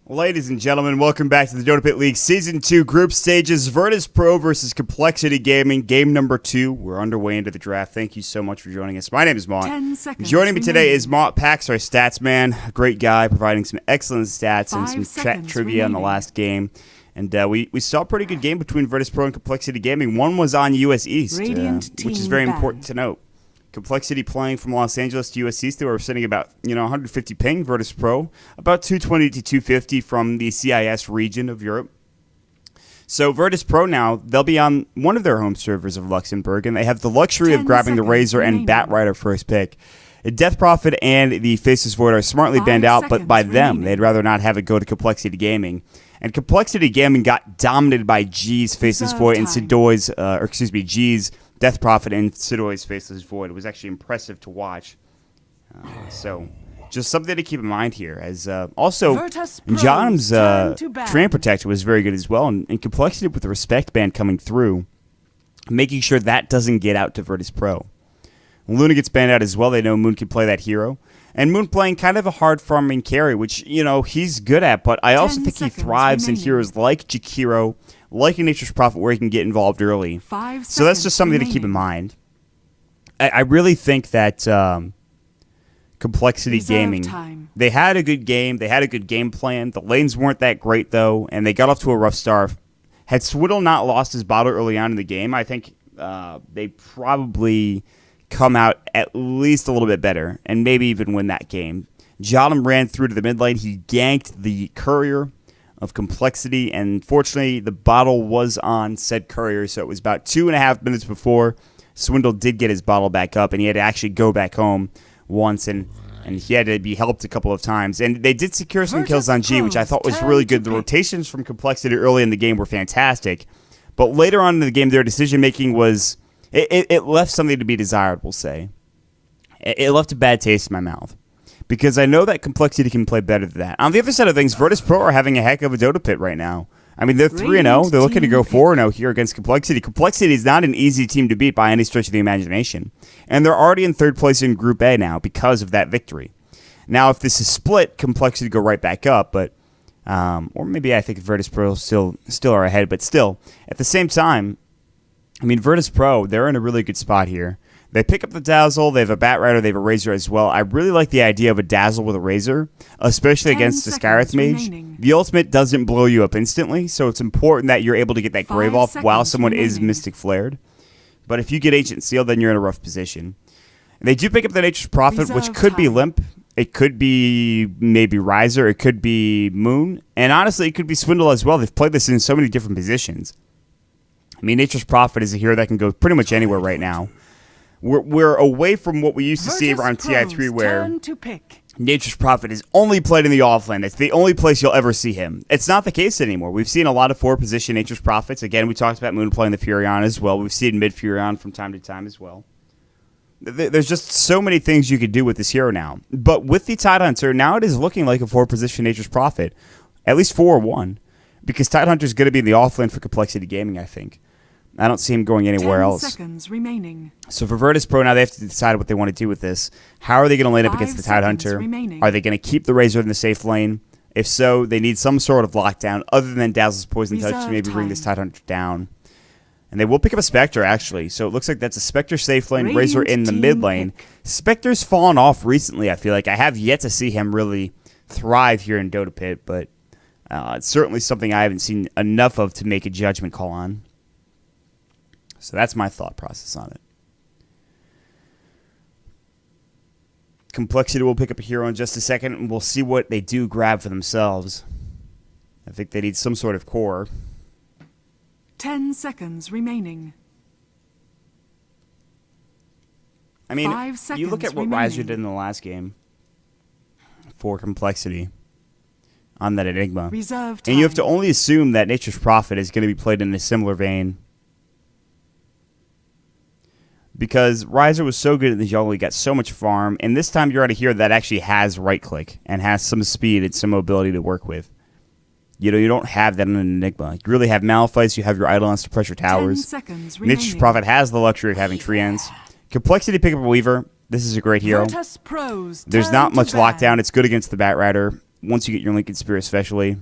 Ladies and gentlemen, welcome back to the DotaPit League Season 2 Group Stages. Virtus.Pro versus compLexity Gaming, game number 2. We're underway into the draft. Thank you so much for joining us. My name is Mont. Joining me today is Mont Pax, our stats man, a great guy, providing some excellent stats and some chat trivia on the last game. And we saw a pretty good game between Virtus.Pro and compLexity Gaming. One was on US East, which is very important to note. compLexity playing from Los Angeles to US East, they were sitting about 150 ping. Virtus.Pro about 220 to 250 from the CIS region of Europe. So Virtus.Pro now, they'll be on one of their home servers of Luxembourg, and they have the luxury of grabbing the Razor and Batrider first pick. Death Prophet and the Faceless Void are smartly banned out, but by them, they'd rather not have it go to compLexity Gaming. And compLexity Gaming got dominated by G's Faceless Void and Sidoi's, G's Death Prophet and Sidoi's Faceless Void. It was actually impressive to watch. So, just something to keep in mind here. As also, John's Tram Protector was very good as well. And compLexity with the Respect ban coming through, making sure that doesn't get out to Virtus.Pro. Luna gets banned out as well. They know Moon can play that hero. And Moon playing kind of a hard farming carry, which, he's good at. But I also think he thrives in heroes like Jakiro, like a Nature's Prophet, where he can get involved early. So that's just something to keep in mind. I really think that compLexity Gaming, they had a good game. They had a good game plan. The lanes weren't that great, though, and they got off to a rough start. Had Swiddle not lost his bottle early on in the game, I think they probably come out at least a little bit better and maybe even win that game. Jodam ran through to the mid lane. He ganked the courier of compLexity, and fortunately the bottle was on said courier, so it was about 2.5 minutes before Swindle did get his bottle back up, and he had to actually go back home once, and he had to be helped a couple of times. And they did secure some kills on G, which I thought was really good. The rotations from compLexity early in the game were fantastic, but later on in the game their decision-making was... It left something to be desired, we'll say. It left a bad taste in my mouth. Because I know that compLexity can play better than that. On the other side of things, Virtus.Pro are having a heck of a DotaPit right now. I mean, they're 3-0. They're looking to go 4-0 here against compLexity. compLexity is not an easy team to beat by any stretch of the imagination. And they're already in third place in Group A now because of that victory. Now, if this is split, compLexity go right back up. But or maybe I think Virtus.Pro still are ahead. But still, at the same time, I mean, Virtus.Pro, they're in a really good spot here. They pick up the Dazzle. They have a Batrider. They have a Razor as well. I really like the idea of a Dazzle with a Razor, especially against the Skyreth Mage. The ultimate doesn't blow you up instantly, so it's important that you're able to get that Grave off while someone is Mystic Flared. But if you get Ancient Seal, then you're in a rough position. They do pick up the Nature's Prophet, which could be Limp. It could be maybe Riser. It could be Moon. And honestly, it could be Swindle as well. They've played this in so many different positions. I mean, Nature's Prophet is a hero that can go pretty much anywhere right now. We're away from what we used to see around TI3, where Nature's Prophet is only played in the offlane. It's the only place you'll ever see him. It's not the case anymore. We've seen a lot of 4-position Nature's Prophets. Again, we talked about Moon playing the Furion as well. We've seen mid-Furion from time to time as well. There's just so many things you could do with this hero now. But with the Tidehunter, now it is looking like a 4-position Nature's Prophet. At least 4 or 1. Because Tidehunter is going to be in the offlane for compLexity Gaming, I think. I don't see him going anywhere 10 else. seconds remaining. So for Virtus.Pro, now they have to decide what they want to do with this. How are they going to line up 5 against the Tidehunter? seconds remaining. Are they going to keep the Razor in the safe lane? If so, they need some sort of lockdown other than Dazzle's Poison Touch to Reserve maybe bring this time. Tidehunter down. And they will pick up a Spectre, actually. So it looks like that's a Spectre safe lane, Razor Radiant in the team mid lane. pick. Spectre's fallen off recently, I feel like. I have yet to see him really thrive here in DotaPit, but it's certainly something I haven't seen enough of to make a judgment call on. So that's my thought process on it. compLexity will pick up a hero in just a second, and we'll see what they do grab for themselves. I think they need some sort of core. 10 seconds remaining. I mean, 5 seconds you look at what remaining. Riser did in the last game for compLexity on that Enigma. Reserve time. And you have to only assume that Nature's Prophet is going to be played in a similar vein. Because Riser was so good in the jungle, he got so much farm, and this time you're at a hero that actually has right-click and has some speed and some mobility to work with. You know, you don't have that in an Enigma. You really have Malphite, you have your Eidolons to pressure 10 towers. seconds remaining. Nature's Prophet has the luxury of having treants. compLexity pick up a Weaver. This is a great hero. Virtus.Pro's There's turn not to much ban. lockdown. It's good against the Bat Rider. Once you get your Lincoln Spear especially.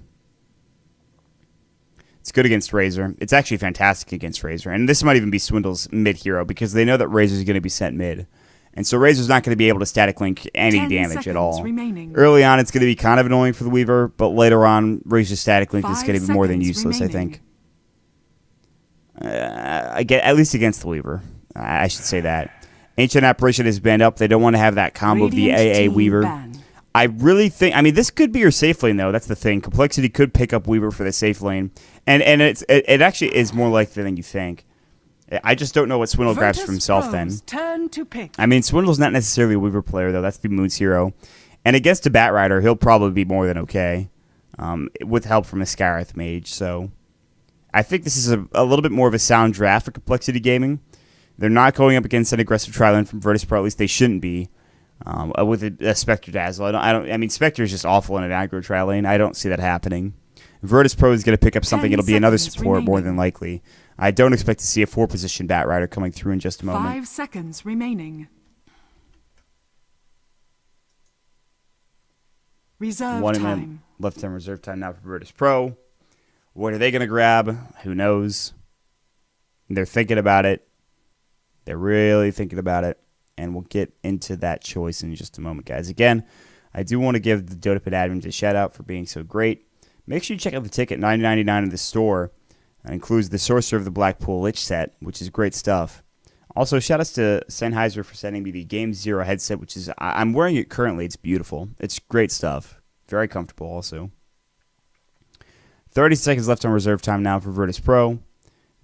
It's good against Razor. It's actually fantastic against Razor. And this might even be Swindle's mid-hero because they know that Razor's going to be sent mid. And so Razor's not going to be able to static link any 10 damage at all. remaining. Early on, it's going to be kind of annoying for the Weaver, but later on, Razor's static link is 5 going to be more than seconds useless, remaining. I think. At least against the Weaver. I should say that. Ancient Apparition is banned up. They don't want to have that combo of the Radiant AA team Weaver. ban. I really think, I mean, this could be your safe lane, though. That's the thing. compLexity could pick up Weaver for the safe lane. And it actually is more likely than you think. I just don't know what Swindle grabs for himself then. Virtus.Pro's turn to pick. I mean, Swindle's not necessarily a Weaver player, though. That's the Moon's hero. And against a Bat Rider, he'll probably be more than okay. With help from a Scarith Mage. So I think this is a little bit more of a sound draft for compLexity Gaming. They're not going up against an aggressive tri-lane from Virtus.Pro. At least they shouldn't be. With a Spectre Dazzle. I mean, Spectre is just awful in an aggro tri-lane. I don't see that happening. Virtus.Pro is going to pick up something. 10 It'll be another seconds support more remaining. than likely. I don't expect to see a 4-position Bat Rider coming through in just a moment. 5 seconds remaining. Reserve 1 minute time. left on reserve time now for Virtus.Pro. What are they going to grab? Who knows? They're thinking about it. They're really thinking about it. And we'll get into that choice in just a moment, guys. Again, I do want to give the DotaPit admins a shout-out for being so great. Make sure you check out the ticket, $9.99 in the store. That includes the Sorcerer of the Blackpool Lich set, which is great stuff. Also, shout-outs to Sennheiser for sending me the Game Zero headset, which is, I'm wearing it currently. It's beautiful. It's great stuff. Very comfortable also. 30 seconds left on reserve time now for Virtus.Pro.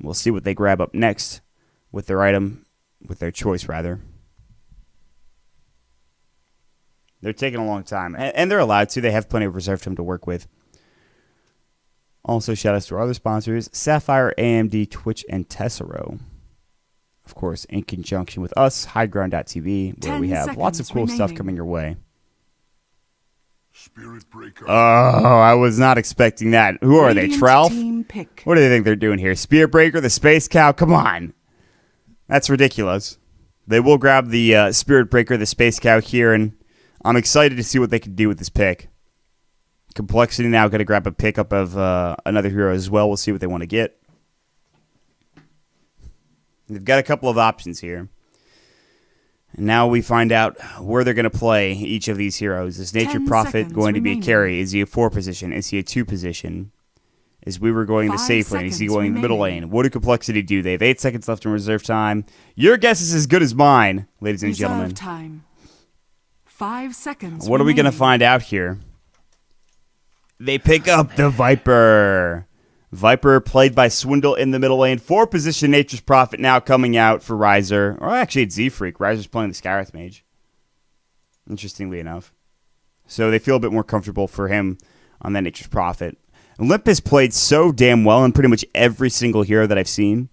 We'll see what they grab up next with their item, with their choice, rather. They're taking a long time, and they're allowed to. They have plenty of reserve time to work with. Also, shout-outs to our other sponsors, Sapphire, AMD, Twitch, and Tessero. Of course, in conjunction with us, HighGround.tv, where 10 we have lots of seconds cool stuff remaining. coming your way. Spirit Breaker. Oh, I was not expecting that. Who are they, Radiant Trelf? team pick. What do they think they're doing here? Spirit Breaker, the Space Cow? Come on. That's ridiculous. They will grab the Spirit Breaker, the Space Cow here, and I'm excited to see what they can do with this pick. compLexity now going to grab a pickup of another hero as well. We'll see what they want to get. They've got a couple of options here. And now we find out where they're going to play each of these heroes. Is Nature 10 Prophet seconds going to be a remaining. carry? Is he a 4-position? Is he a 2-position? Is Weaver going the 5 safe lane? Is he seconds going the middle remaining. lane? What do compLexity do? They have 8 seconds left in reserve time. Your guess is as good as mine, ladies and Reserve gentlemen. time. 5 seconds. What are we going to remaining. find out here? They pick up the Viper. Viper played by Swindle in the middle lane. 4-position Nature's Prophet now coming out for Riser. Or actually, it's Z-Freak. Riser's playing the Scarith Mage. Interestingly enough. So they feel a bit more comfortable for him on that Nature's Prophet. Olympus played so damn well in pretty much every single hero that I've seen.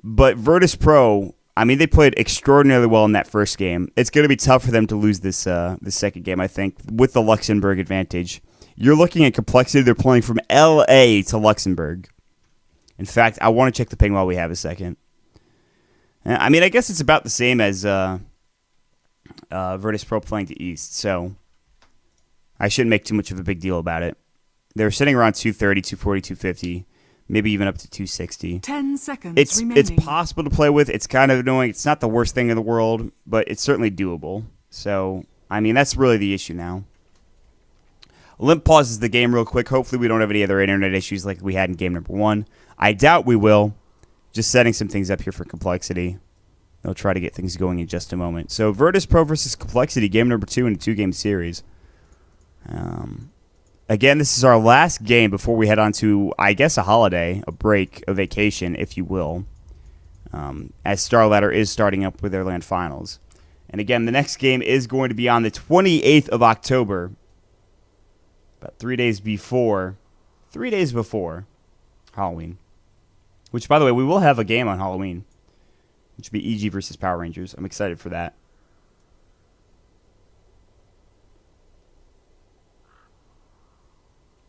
But Virtus.Pro, I mean, they played extraordinarily well in that first game. It's going to be tough for them to lose this second game, I think, with the Luxembourg advantage. You're looking at compLexity. They're playing from L.A. to Luxembourg. In fact, I want to check the ping while we have a second. I mean, I guess it's about the same as Virtus.Pro playing to East, so I shouldn't make too much of a big deal about it. They're sitting around 230, 240, 250, maybe even up to 260. 10 seconds remaining. It's possible to play with. It's kind of annoying. It's not the worst thing in the world, but it's certainly doable. So, I mean, that's really the issue now. Limp pauses the game real quick. Hopefully we don't have any other internet issues like we had in game number 1. I doubt we will. Just setting some things up here for compLexity. They'll try to get things going in just a moment. So Virtus.Pro versus compLexity, game number 2 in a 2-game series. Again, this is our last game before we head on to, I guess, a holiday, a break, a vacation, if you will. As Starladder is starting up with their LAN finals. And again, the next game is going to be on the 28th of October. About 3 days before Halloween. Which, by the way, we will have a game on Halloween, which will be EG versus Power Rangers. I'm excited for that.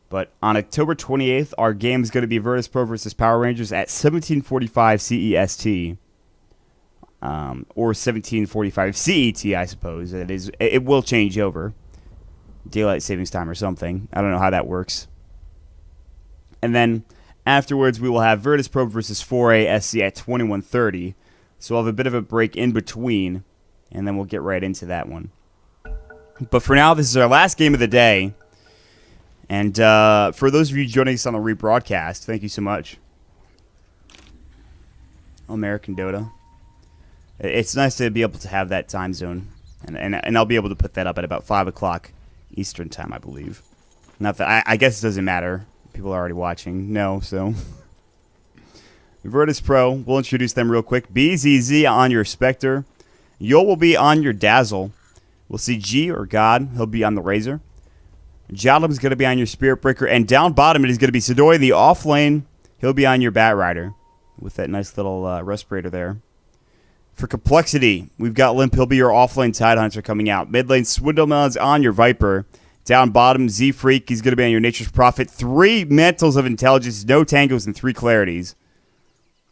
But on October 28th, our game is going to be Virtus.Pro versus Power Rangers at 17:45 CEST. Or 17:45 CET, I suppose. It will change over. Daylight savings time or something. I don't know how that works. And then afterwards, we will have Virtus.Pro versus 4A SC at 21:30. So we'll have a bit of a break in between, and then we'll get right into that one. But for now, this is our last game of the day. And for those of you joining us on the rebroadcast, thank you so much. American Dota. It's nice to be able to have that time zone. And I'll be able to put that up at about 5 o'clock Eastern time, I believe. Not that I guess it doesn't matter. People are already watching. No, so. Virtus.Pro, we'll introduce them real quick. BZZ on your Spectre. Yol will be on your Dazzle. We'll see G or God. He'll be on the Razor. Jadam's going to be on your Spirit Breaker. And down bottom, it is going to be Sidoi, the off lane. He'll be on your Bat Rider with that nice little respirator there. For compLexity, we've got Limp. He'll be your off-lane Tidehunter coming out. Mid lane, Swindlemelon's on your Viper. Down bottom, Z-Freak. He's going to be on your Nature's Prophet. 3 Mantles of Intelligence, no Tangos, and 3 Clarities.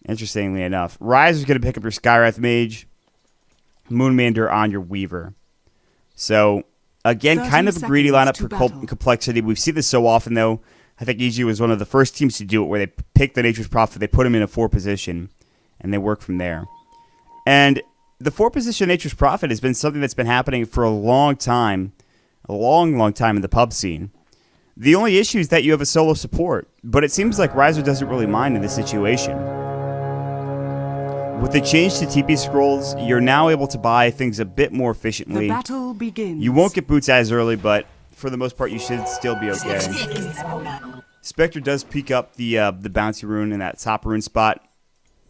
Interestingly enough. Rise is going to pick up your Skywrath Mage. Moonmander on your Weaver. So, again, kind of a greedy lineup for compLexity. We've seen this so often, though. I think EG was one of the first teams to do it, where they pick the Nature's Prophet, they put him in a 4 position, and they work from there. And the 4 position Nature's Prophet has been something that's been happening for a long time. A long, long time in the pub scene. The only issue is that you have a solo support, but it seems like Riser doesn't really mind in this situation. With the change to TP scrolls, you're now able to buy things a bit more efficiently. The battle begins. You won't get boots as early, but for the most part, you should still be okay. Spectre does peek up the bouncy rune in that top rune spot.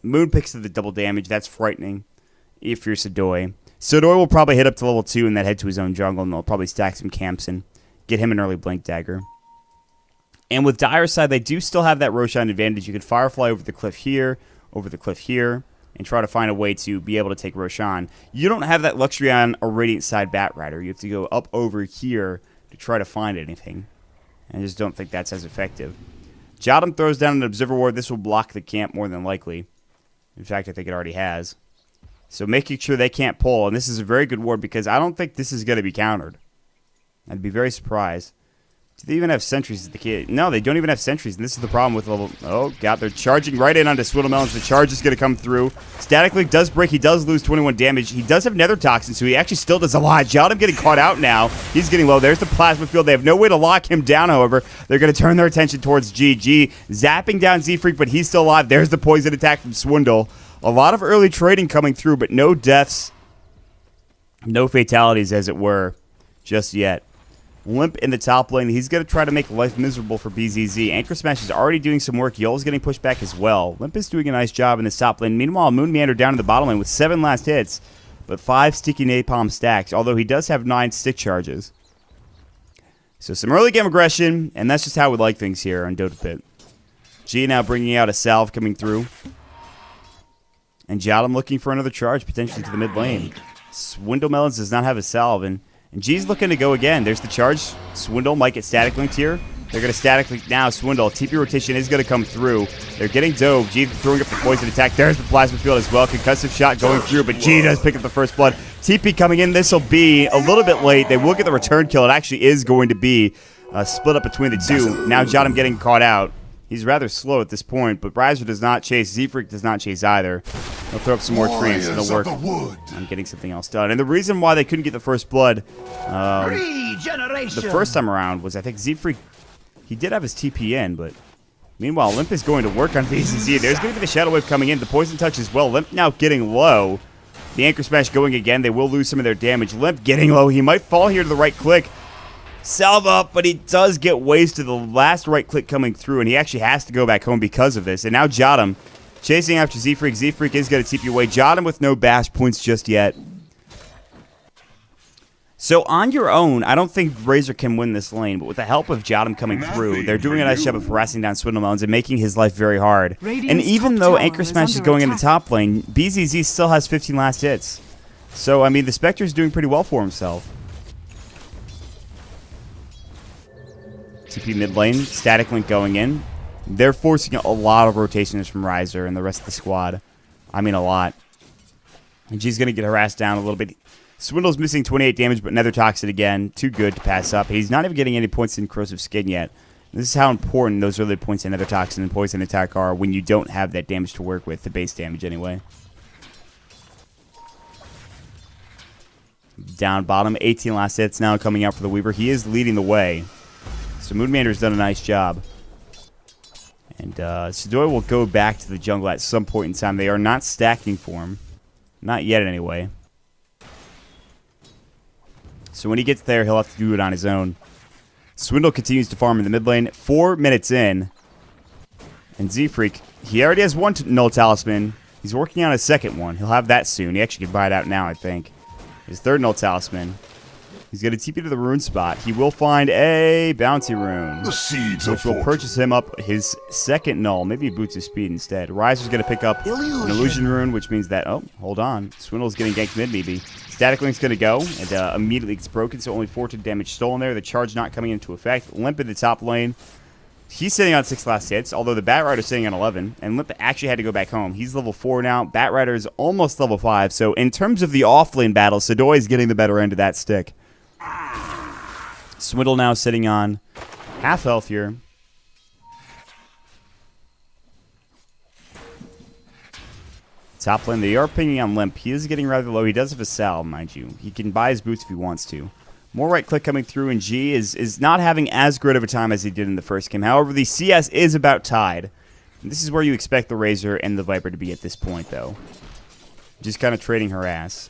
Moon picks up the double damage. That's frightening if you're Sidoi. Sidoi will probably hit up to level 2 and then head to his own jungle, and they'll probably stack some camps and get him an early Blink Dagger. And with Dire's side, they do still have that Roshan advantage. You could Firefly over the cliff here, and try to find a way to be able to take Roshan. You don't have that luxury on a Radiant side Bat Rider. You have to go up over here to try to find anything. I just don't think that's as effective. Jadam throws down an Observer Ward. This will block the camp more than likely. In fact, I think it already has. So making sure they can't pull. And this is a very good ward because I don't think this is going to be countered. I'd be very surprised. Do they even have sentries at the key? No, they don't even have sentries. And this is the problem with level... Oh, God, they're charging right in onto Swindlemelons. The charge is going to come through. Static Link does break. He does lose 21 damage. He does have Nether Toxin, so he actually still does a lot. Jadam getting caught out now. He's getting low. There's the Plasma Field. They have no way to lock him down, however. They're going to turn their attention towards GG. Zapping down Z-Freak, but he's still alive. There's the poison attack from Swindle. A lot of early trading coming through, but no deaths. No fatalities, as it were, just yet. Limp in the top lane. He's going to try to make life miserable for BZZ. Anchor Smash is already doing some work. Yol's getting pushed back as well. Limp is doing a nice job in this top lane. Meanwhile, Moonmeander down in the bottom lane with 7 last hits, but 5 sticky napalm stacks, although he does have 9 stick charges. So some early game aggression, and that's just how we like things here on DotaPit. G now bringing out a salve coming through. And Jadam looking for another charge, potentially to the mid lane. Swindlemelons does not have a salve, and G's looking to go again. There's the charge. Swindle might get static linked here. They're going to statically now swindle. TP rotation is going to come through. They're getting dove. G throwing up the poison attack. There's the plasma field as well. Concussive shot going through, but G does pick up the first blood. TP coming in. This will be a little bit late. They will get the return kill. It actually is going to be split up between the two. Now Jottam getting caught out. He's rather slow at this point, but Riser does not chase. Z-Freak does not chase either. He'll throw up some more trees, and it'll work. I'm getting something else done. And the reason why they couldn't get the first blood the first time around was I think Z-Freak, he did have his TP in, but meanwhile, Limp is going to work on VCZ. There's going to be the Shadow Wave coming in. The Poison Touch as well. Limp now getting low. The Anchor Smash going again. They will lose some of their damage. Limp getting low. He might fall here to the right click. Salve up, but he does get wasted. The last right click coming through, and he actually has to go back home because of this. And now Jottam chasing after Z-Freak. Z-Freak is going to TP away. Jottam with no bash points just yet. So on your own, I don't think Razor can win this lane, but with the help of Jottam coming through, they're doing a nice job of harassing down Swindlemelons and making his life very hard. And even though Anchor Smash is going in the top lane, BZZ still has 15 last hits. So, I mean, the Spectre's doing pretty well for himself. TP mid lane, Static Link going in. They're forcing a lot of rotations from Riser and the rest of the squad. I mean, a lot. And she's going to get harassed down a little bit. Swindle's missing 28 damage, but Nether Toxin again. Too good to pass up. He's not even getting any points in Corrosive Skin yet. This is how important those early points in Nether Toxin and Poison Attack are when you don't have that damage to work with, the base damage anyway. Down bottom, 18 last hits now coming out for the Weaver. He is leading the way. So Moonmander's done a nice job. And Sidoi will go back to the jungle at some point in time. They are not stacking for him. Not yet, anyway. So when he gets there, he'll have to do it on his own. Swindle continues to farm in the mid lane. 4 minutes in. And Z-Freak, he already has one Null Talisman. He's working on his second one. He'll have that soon. He actually can buy it out now, I think. His third Null Talisman. He's going to TP to the rune spot. He will find a bounty rune, which will purchase him up his second null. Maybe boots his speed instead. Riser's going to pick up an illusion rune, which means that, oh, hold on. Swindle's getting ganked mid, maybe. Static Link's going to go, and immediately gets broken, so only 14 damage stolen there. The charge not coming into effect. Limp in the top lane. He's sitting on 6 last hits, although the Batrider's sitting on 11, and Limp actually had to go back home. He's level 4 now. Batrider is almost level 5, so in terms of the off-lane battle, Sidoi is getting the better end of that stick. Swindle now sitting on half health here. Top lane, they are pinging on Limp. He is getting rather low. He does have a salve, mind you. He can buy his boots if he wants to. More right click coming through, and G is not having as great of a time as he did in the first game. However, the CS is about tied. And this is where you expect the Razor and the Viper to be at this point, though. Just kind of trading her ass.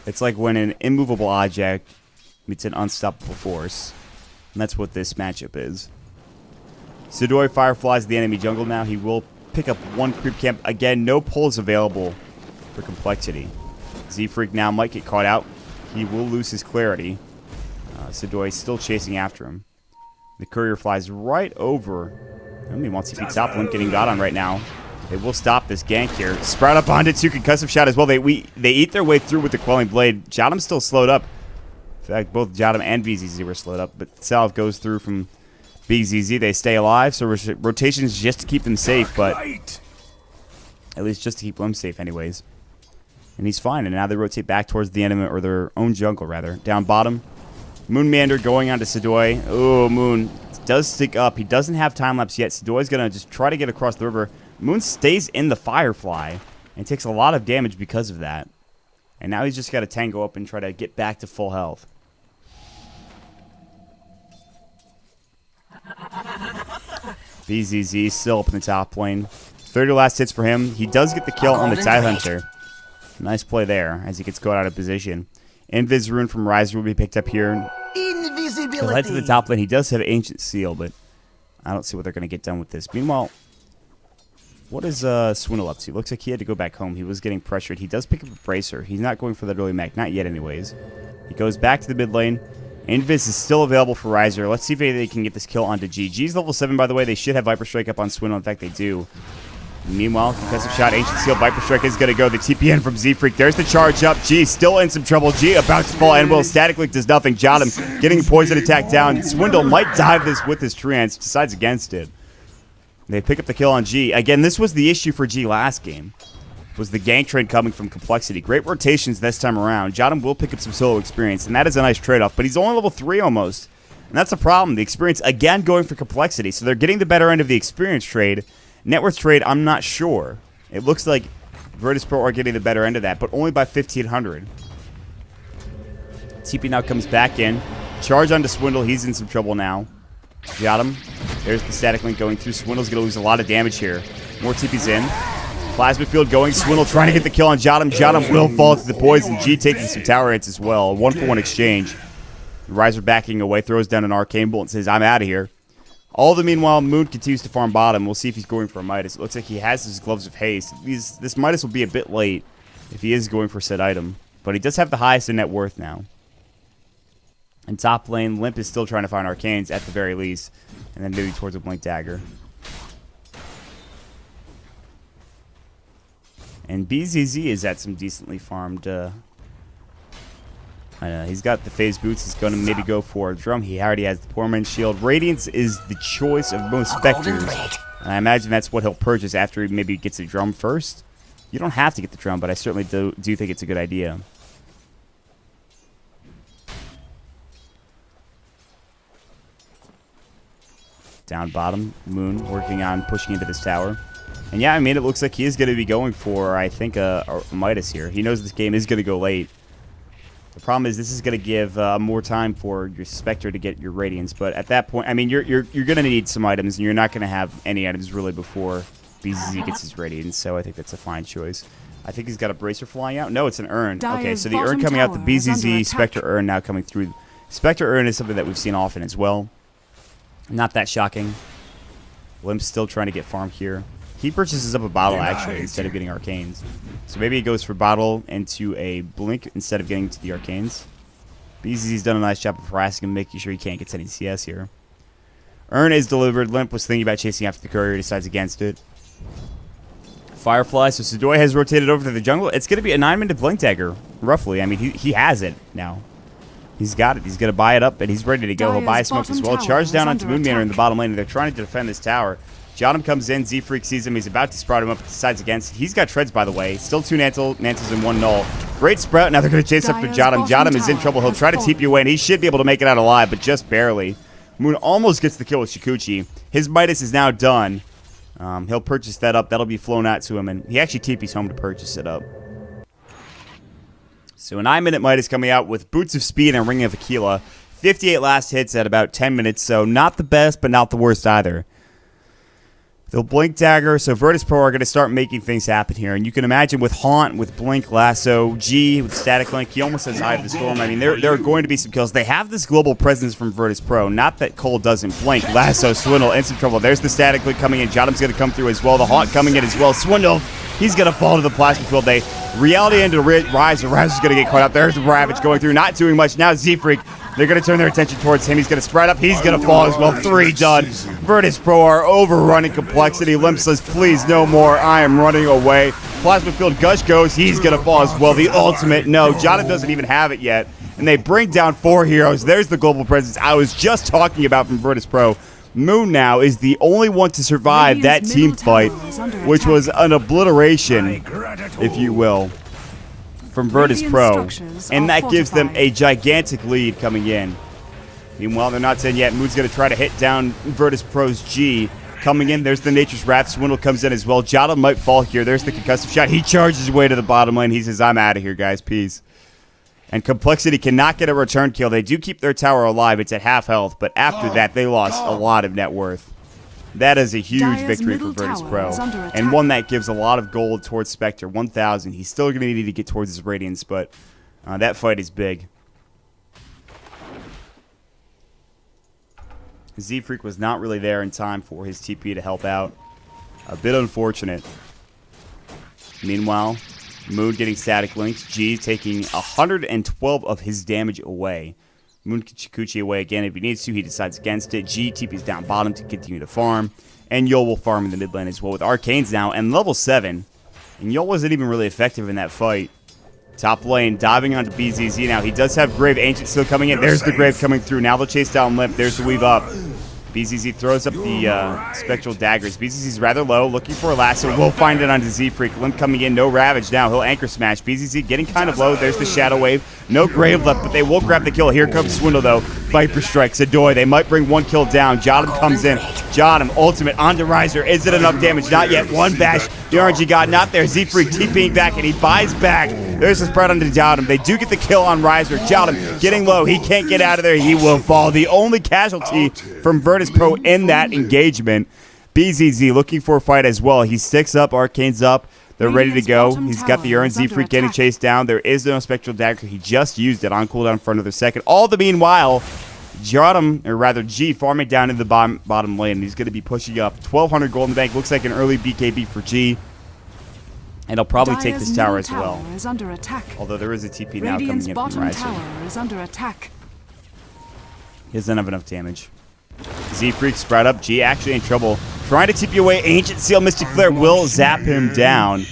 It's like when an immovable object meets an unstoppable force. And that's what this matchup is. Sidoi fireflies the enemy jungle now. He will pick up one creep camp. Again, no pulls available for complexity. Z-Freak now might get caught out. He will lose his clarity. Sidoi still chasing after him. The courier flies right over. I mean, wants to keep top link getting got on right now. They will stop this gank here. Sprout up onto 2 concussive shot as well. They eat their way through with the Quelling Blade. Jottam's still slowed up. In fact, both Jottam and BZZ were slowed up. But Salve goes through from BZZ. They stay alive, so rotations just to keep them safe, but at least just to keep them safe anyways. And he's fine, and now they rotate back towards the enemy, or their own jungle, rather. Down bottom, Moonmander going on to Sidoi. Oh, Moon does stick up. He doesn't have time-lapse yet. Sidoi's going to just try to get across the river. Moon stays in the Firefly and takes a lot of damage because of that. And now he's just got to tango up and try to get back to full health. BZZ still up in the top lane. 30 last hits for him. He does get the kill on the Tidehunter. Nice play there as he gets caught out of position. Invis rune from Riser will be picked up here. Invisibility. He'll head to the top lane. He does have Ancient Seal, but I don't see what they're going to get done with this. Meanwhile, what is Swindle up to? Looks like he had to go back home. He was getting pressured. He does pick up a Bracer. He's not going for that early mech. Not yet, anyways. He goes back to the mid lane. Invis is still available for Riser. Let's see if they can get this kill onto G. G's level 7, by the way. They should have Viper Strike up on Swindle. In fact, they do. Meanwhile, concussive shot, Ancient Seal, Viper Strike is going to go. The TPN from Z-Freak. There's the charge up. G still in some trouble. G about to fall, and will. Static Link does nothing. Jotum getting poison attack down. Swindle might dive this with his trance. Decides against it. They pick up the kill on G. Again, this was the issue for G last game. Was the gank trade coming from compLexity. Great rotations this time around. Jotum will pick up some solo experience, and that is a nice trade-off. But he's only level 3 almost. And that's a problem. The experience, again, going for compLexity. So they're getting the better end of the experience trade. Net worth trade, I'm not sure. It looks like Virtus.Pro are getting the better end of that, but only by 1,500. TP now comes back in. Charge onto Swindle. He's in some trouble now. Jotum. There's the static link going through. Swindle's going to lose a lot of damage here. More TP's in. Plasma field going. Swindle trying to get the kill on Jotum. Jotum will fall to the poison. G taking some tower hits as well. 1-for-1 exchange. Riser backing away. Throws down an arcane bolt and says, I'm out of here. All the meanwhile, Moon continues to farm bottom. We'll see if he's going for a Midas. It looks like he has his Gloves of Haste. This Midas will be a bit late if he is going for said item. But he does have the highest in net worth now. In top lane, Limp is still trying to find Arcanes at the very least. And then moving towards a Blink Dagger. And BZZ is at some decently farmed... he's got the phase boots. He's going to maybe go for a drum. He already has the Poor Man's Shield. Radiance is the choice of most Spectres. And I imagine that's what he'll purchase after he maybe gets a drum first. You don't have to get the drum, but I certainly do think it's a good idea. Down bottom, Moon working on pushing into this tower. And yeah, I mean, it looks like he is going to be going for, I think, a Midas here. He knows this game is going to go late. The problem is this is going to give more time for your Spectre to get your Radiance. But at that point, I mean, you're going to need some items, and you're not going to have any items really before BZZ gets his Radiance. So I think that's a fine choice. I think he's got a Bracer flying out. No, it's an Urn. Okay, so the Urn coming out, the BZZ Spectre Urn now coming through. Spectre Urn is something that we've seen often as well. Not that shocking. Limp's still trying to get farm here. He purchases up a bottle, actually, instead of getting Arcanes. So maybe he goes for bottle into a Blink instead of getting to the Arcanes. BZZ's done a nice job of harassing him, making sure he can't get any CS here. Urn is delivered. Limp was thinking about chasing after the courier, decides against it. Firefly, so Sidoi has rotated over to the jungle. It's going to be a 9-minute Blink Dagger, roughly. I mean, he has it now. He's got it. He's going to buy it up, and he's ready to go. He'll buy a smoke as well. Charge down onto Moon Manor in the bottom lane, and they're trying to defend this tower. Jotum comes in. Z-Freak sees him. He's about to sprout him up, decides against. He's got treads, by the way. Still 2 Nantles and 1 Null. Great sprout. Now they're going to chase after Jotum. Jotum is in trouble. He'll try to TP you away, and he should be able to make it out alive, but just barely. Moon almost gets the kill with Shukuchi. His Midas is now done. He'll purchase that up. That'll be flown out to him, and he actually TP's home to purchase it up. So a 9-minute Midas coming out with Boots of Speed and Ring of Aquila. 58 last hits at about 10 minutes, so not the best, but not the worst either. They'll Blink Dagger, so Virtus.Pro are going to start making things happen here. And you can imagine with Haunt, with Blink, Lasso, G, with Static Link, he almost has Eye of the Storm. I mean, there are going to be some kills. They have this global presence from Virtus.Pro. Not that Cole doesn't Blink. Lasso, Swindle, in some trouble. There's the Static Link coming in. Jotum's going to come through as well. The Haunt coming in as well. Swindle, he's going to fall to the Plasma Field. They reality into Riser. Riser's going to get caught up. There's the Ravage going through, not doing much. Now Z-Freak. They're going to turn their attention towards him. He's going to spread up. He's going to fall as well. 3 done. Virtus.Pro are overrunning compLexity. Limp says, please, no more. I am running away. Plasma Field Gush goes. He's going to fall as well. The ultimate. No, Jotum doesn't even have it yet. And they bring down 4 heroes. There's the global presence I was just talking about from Virtus.Pro. Moon now is the only one to survive that team fight, which was an obliteration, if you will, from Virtus.Pro, and that gives them a gigantic lead coming in. Meanwhile, they're not done yet. Moon's going to try to hit down Virtus.Pro's G. Coming in, there's the Nature's Wrath. Swindle comes in as well. Jotum might fall here. There's the concussive shot. He charges his way to the bottom lane. He says, I'm out of here, guys. Peace. And compLexity cannot get a return kill. They do keep their tower alive. It's at half health, but after that, they lost a lot of net worth. That is a huge victory for Virtus.Pro, and one that gives a lot of gold towards Spectre. 1,000. He's still going to need to get towards his Radiance, but that fight is big. Z-Freak was not really there in time for his TP to help out. A bit unfortunate. Meanwhile, Moon getting static linked. G taking 112 of his damage away. Moon gets Shukuchi away again if he needs to. He decides against it. G TP's down bottom to continue to farm. and Yol will farm in the mid lane as well with Arcanes now, and level 7. And Yol wasn't even really effective in that fight. Top lane, diving onto BZZ now. He does have Grave Ancient still coming in. There's the Grave coming through. Now they'll chase down Limp. There's the weave up. BZZ throws up the Spectral Daggers. BZZ's rather low, looking for a lasso. We'll find it onto Z-Freak. Limp coming in, no Ravage now. He'll Anchor Smash. BZZ getting kind of low. There's the Shadow Wave. No Grave left, but they will grab the kill. Here comes Swindle, though. Viper strikes Adoy. They might bring one kill down. Jotum comes in. Jotum, ultimate onto Riser. Is it enough damage? Not yet. One bash. The RNG God not there. Z-Freak TPing back, and he buys back. There's the spread onto Jotum. They do get the kill on Riser. Jotum getting low. He can't get out of there. He will fall. The only casualty from Virtus.Pro in that engagement. BZZ looking for a fight as well. He sticks up. Arcane's up. They're ready to go. He's got the Urn. Z-Freak getting chased down. There is no Spectral Dagger. He just used it on cooldown for another second. All the meanwhile, Jotum, or rather G, farming down in the bottom lane. He's going to be pushing up. 1,200 gold in the bank. Looks like an early BKB for G. And he'll probably take this tower as well. Is under attack. Although there is a TP now coming in from Riser. Tower is under attack. He doesn't have enough damage. Z-Freak spread up. G actually in trouble. Trying to TP away. Ancient Seal. Mystic Flare will zap him down.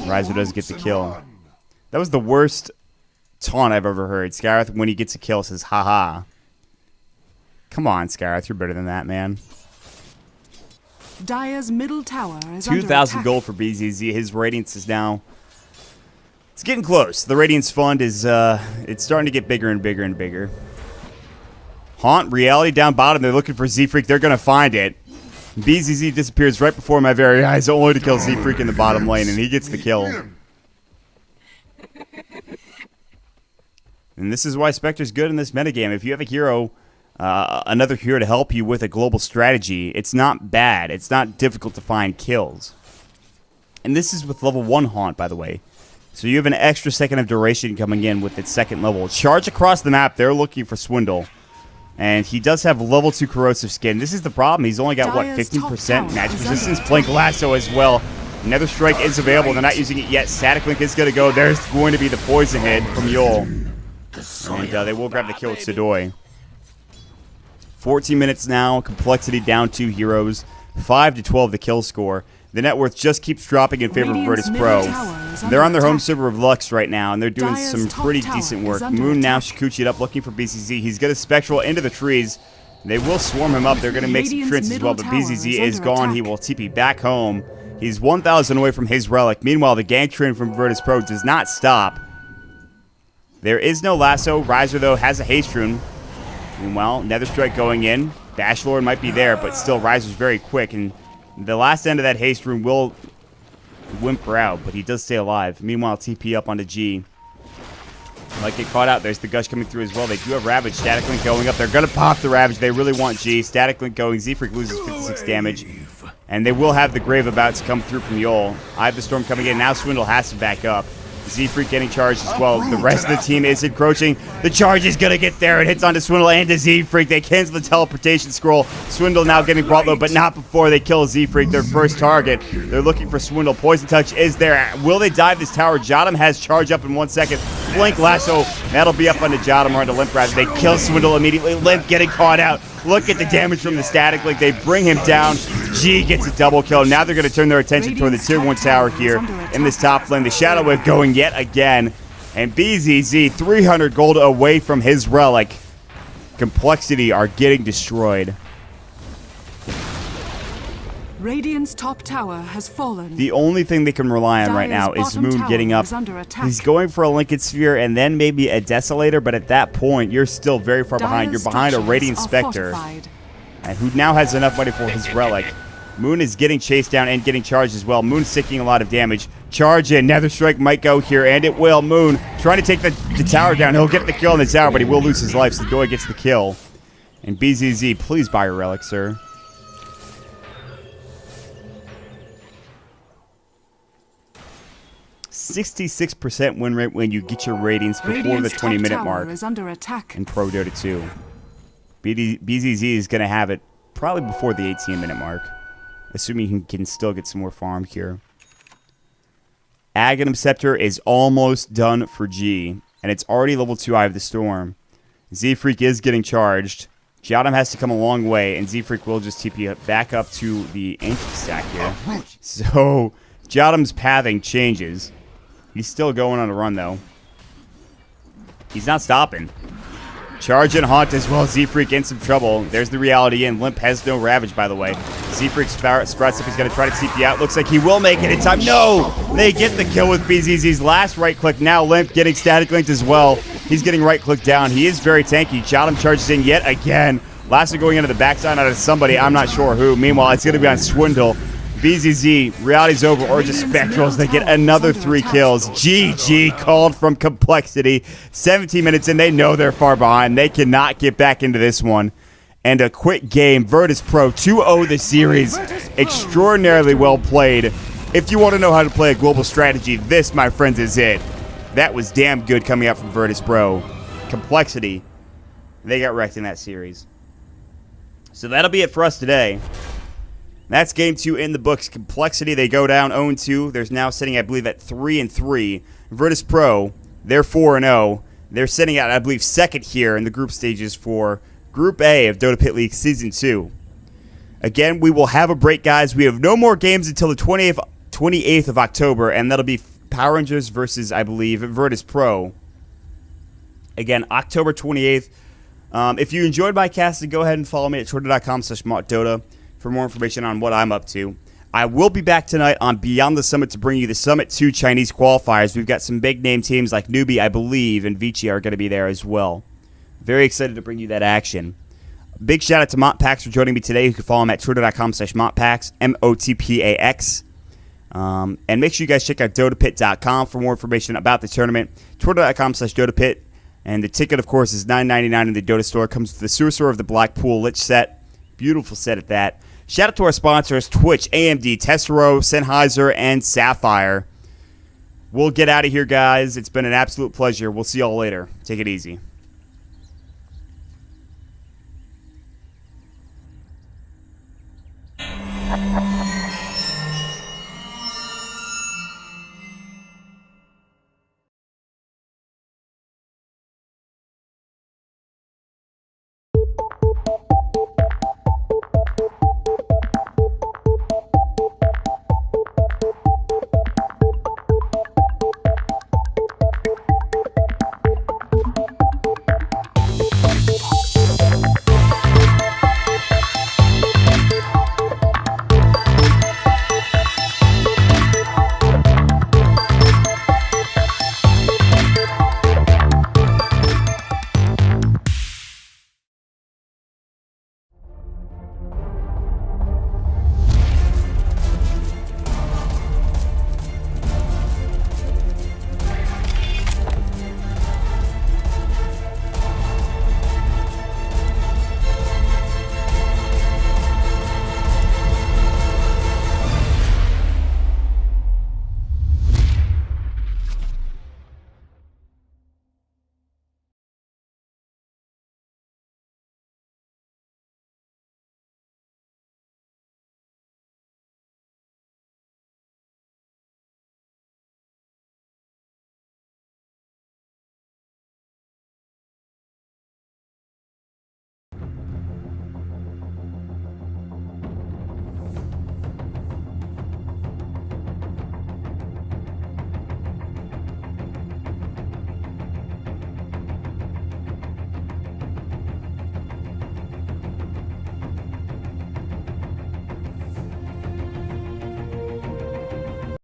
Riser does get the kill. That was the worst taunt I've ever heard. Scarith, when he gets a kill, says, haha. Come on, Scarith. You're better than that, man. Dire's middle tower is under 2,000 attack. gold for BZZ. His Radiance is now... It's getting close. The Radiance Fund is... it's starting to get bigger and bigger and bigger. Haunt, Reality down bottom. They're looking for Z-Freak. They're going to find it. BZZ disappears right before my very eyes, only to kill Z-Freak in the bottom lane, and he gets the kill. And this is why Spectre's good in this metagame. If you have a hero, another hero to help you with a global strategy, it's not bad. It's not difficult to find kills. And this is with level 1 Haunt, by the way. So you have an extra second of duration coming in with its second level. Charge across the map. They're looking for Swindle. And he does have level 2 corrosive skin. This is the problem. He's only got, what, 15% magic resistance? Blink Lasso as well. Nether Strike is available. They're not using it yet. Static Link is going to go. There's going to be the poison hit from Yol. And they will grab the kill with Sadoy. 14 minutes now. Complexity down 2 heroes. 5-12 the kill score. The net worth just keeps dropping in favor of Virtus.Pro. They're on their home server of Lux right now, and they're doing some pretty decent work. Moon now Shikuchi'd up, looking for BCZ. He's got a Spectral into the trees. They will swarm him up. They're going to make some tricks as well, but BZZ is gone. He will TP back home. He's 1,000 away from his relic. Meanwhile, the gank train from Virtus.Pro does not stop. There is no lasso. Riser, though, has a haste rune. Meanwhile, Nether Strike going in. Bash Lord might be there, but still, Riser's very quick, and the last end of that haste rune will whimper out, but he does stay alive. Meanwhile, TP up onto G. Might get caught out. There's the Gush coming through as well. They do have Ravage. Static Link going up. They're going to pop the Ravage. They really want G. Static Link going. Z-Freak loses 56 damage. And they will have the Grave about to come through from Yol. I have the Storm coming in. Now Swindle has to back up. Z-Freak getting charged as well. The rest of the team is encroaching. The charge is going to get there. It hits onto Swindle and to Z-Freak. They cancel the teleportation scroll. Swindle now getting brought low, but not before they kill Z-Freak, their first target. They're looking for Swindle. Poison Touch is there. Will they dive this tower? Jotum has charge up in 1 second. Blink Lasso. That'll be up onto Jotum or onto Limp Raz. They kill Swindle immediately. Limp getting caught out. Look at the damage from the Static Link. They bring him down. G gets a double kill. Now they're going to turn their attention toward the Tier 1 tower here in this top lane. The Shadow Wave going yet again. And BZZ, 300 gold away from his relic. Complexity are getting destroyed. Radiant's top tower has fallen. The only thing they can rely on right now is Moon getting up. He's going for a Linked Sphere and then maybe a Desolator, but at that point, you're still very far behind. You're behind a Radiant Spectre, and who now has enough money for his relic. Moon is getting chased down and getting charged as well. Moon's taking a lot of damage. Charge in. Nether Strike might go here, and it will. Moon trying to take the tower down. He'll get the kill on the tower, but he will lose his life. Sadoy gets the kill. And BZZ, please buy your relic, sir. 66% win rate when you get your ratings before the 20-minute mark in Pro Dota 2. BZZ is going to have it probably before the 18-minute mark, assuming he can still get some more farm here. Aghanim Scepter is almost done for G, and it's already level 2 Eye of the Storm. Z-Freak is getting charged. Jottam has to come a long way, and Z-Freak will just TP back up to the ancient stack here. So Jottam's pathing changes. He's still going on a run, though. He's not stopping. Charge and Haunt as well. Z-Freak in some trouble. There's the reality in. Limp has no Ravage, by the way. Z-Freak sprouts up. He's going to try to TP out. Looks like he will make it in time. No! They get the kill with BZZ's last right click. Now Limp getting static linked as well. He's getting right click down. He is very tanky. Jottam charges in yet again. Last going into the backside out of somebody. I'm not sure who. Meanwhile, it's going to be on Swindle. BZZ, reality's over, or just Spectrals. They get another 3 kills. GG called from compLexity. 17 minutes in, they know they're far behind. They cannot get back into this one. And a quick game. Virtus.Pro 2-0 the series. Extraordinarily well played. If you want to know how to play a global strategy, this, my friends, is it. That was damn good coming out from Virtus.Pro. compLexity, they got wrecked in that series. So that'll be it for us today. That's game 2 in the books. compLexity, they go down 0-2. They're now sitting, I believe, at 3-3. Virtus.Pro, they're 4-0. They're sitting at, I believe, second here in the group stages for Group A of DotaPit League Season 2. Again, we will have a break, guys. We have no more games until the 28th of October, and that'll be Power Rangers versus, I believe, Virtus.Pro. Again, October 28th. If you enjoyed my casting, go ahead and follow me at twitter.com/MottDota for more information on what I'm up to. I will be back tonight on Beyond the Summit to bring you the Summit 2 Chinese qualifiers. We've got some big-name teams like Newbie, I believe, and Vici are going to be there as well. Very excited to bring you that action. Big shout-out to MottPax for joining me today. You can follow him at twitter.com/MottPax, MOTPAX. And make sure you guys check out DotaPit.com for more information about the tournament. Twitter.com/DotaPit. And the ticket, of course, is $9.99 in the Dota store. Comes with the Sorcerer of the Blackpool Lich set. Beautiful set at that. Shout out to our sponsors, Twitch, AMD, Tessero, Sennheiser, and Sapphire. We'll get out of here, guys. It's been an absolute pleasure. We'll see y'all later. Take it easy.